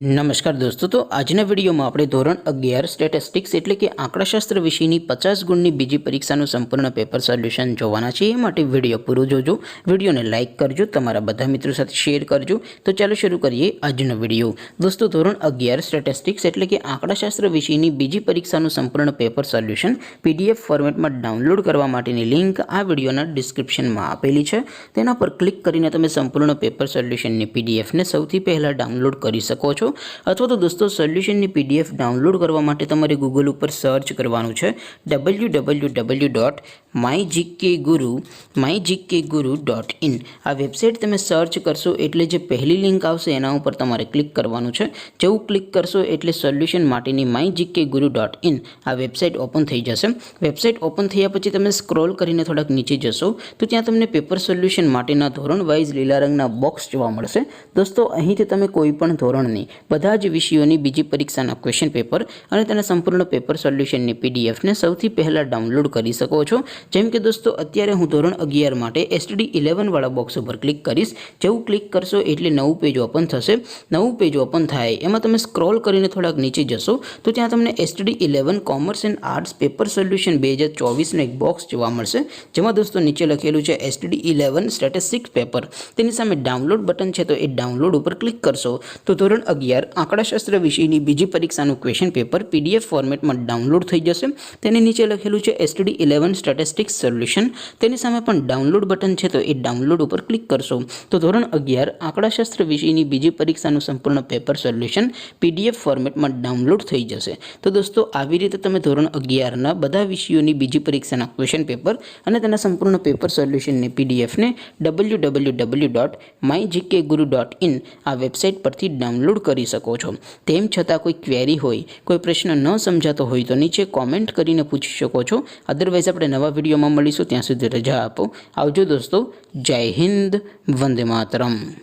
नमस्कार दोस्तों। तो आजना वीडियो में આપણે ધોરણ 11 સ્ટેટિસ્ટિક્સ એટલે કે આંકડાશાસ્ત્ર વિષયની 50 ગુણની બીજી પરીક્ષાનું સંપૂર્ણ પેપર સોલ્યુશન જોવાના છે। એ માટે વિડિયો પૂરો જોજો, વિડિયોને લાઇક કરજો, તમારા બધા મિત્રો સાથે શેર કરજો। તો ચાલો શરૂ કરીએ આજનો વિડિયો। દોસ્તો ધોરણ 11 સ્ટેટિસ્ટિક્સ એટલે કે આંકડાશાસ્ત્ર વિષયની બીજી પરીક્ષાનું સંપૂર્ણ પેપર સોલ્યુશન PDF ફોર્મેટમાં ડાઉનલોડ કરવા માટેની લિંક આ વિડિયોના ડિસ્ક્રિપ્શનમાં આપેલી છે। તેના પર ક્લિક કરીને તમે સંપૂર્ણ પેપર સોલ્યુશનની PDF ને સૌથી પહેલા ડાઉનલોડ કરી શકો છો। अथवा तो दोस्तों सोल्यूशन की PDF डाउनलॉड करवा माटे तमारे गूगल पर सर्च करवानुं छे www.mygkguru.in। आ वेबसाइट तमे सर्च करशो एटले जे पहली लिंक आवशे एना उपर तमारे क्लिक करवानुं छे। जेवुं क्लिक करशो एटले सोल्यूशन माटेनी mygkguru.in आ वेबसाइट ओपन थई जशे। वेबसाइट ओपन थया पछी तमे स्क्रॉल करीने थोड़ाक नीचे जशो तो त्यां तमने पेपर सोल्यूशन माटेना धोरण वाइज लीला रंगना बॉक्स जोवा मळशे। दोस्तों અહીંથી તમે કોઈ પણ ધોરણની બધા જ વિષયોની બીજી પરીક્ષાના ક્વેશ્ચન પેપર અને તેના સંપૂર્ણ પેપર સોલ્યુશનની PDF ને સૌથી પહેલા ડાઉનલોડ કરી શકો છો। જેમ કે દોસ્તો અત્યારે હું ધોરણ 11 માટે STD 11 વાળા બોક્સ ઉપર ક્લિક કરીશ। જેવું ક્લિક કરશો એટલે નવું પેજ ઓપન થશે। નવું પેજ ઓપન થાય એમાં તમે સ્ક્રોલ કરીને થોડાક નીચે જશો તો ત્યાં તમને STD 11 commerce and arts paper solution 2024 નો એક બોક્સ જોવા મળશે। જેમાં દોસ્તો નીચે લખેલું છે STD 11 સ્ટેટિસ્ટિક્સ પેપર। તેની સામે ડાઉનલોડ બટન છે તો એ ડાઉનલોડ ઉપર ક્લિક કરશો तो ધોરણ 11 આંકડાશાસ્ત્ર વિષયની બીજી પરીક્ષાનું ક્વેશ્ચન પેપર PDF ફોર્મેટમાં ડાઉનલોડ થઈ જશે। તેની નીચે લખેલું છે STD 11 સ્ટેટિસ્ટિક્સ સોલ્યુશન। તેની સામે પણ ડાઉનલોડ બટન છે તો એ ડાઉનલોડ ઉપર ક્લિક કરશો તો ધોરણ 11 આંકડાશાસ્ત્ર વિષયની બીજી પરીક્ષાનું સંપૂર્ણ પેપર સોલ્યુશન PDF ફોર્મેટમાં ડાઉનલોડ થઈ જશે। તો દોસ્તો આવી રીતે તમે ધોરણ 11 ના બધા વિષયોની બીજી પરીક્ષાના ક્વેશ્ચન પેપર અને તેના સંપૂર્ણ પેપર સોલ્યુશનની PDF ને www.mygkguru.in આ વેબસાઇટ પરથી डाउनलॉड करी सको छो। तेम छतां कोई क्वेरी होय, कोई प्रश्न न समझातो होय तो नीचे कॉमेंट करीने पूछी शको छो। अदरवाइज आपणे नवा विडियोमां मळीशुं, त्यां सुधी रजा आपो। आवजो दोस्तों। जय हिंद, वंदे मातरम।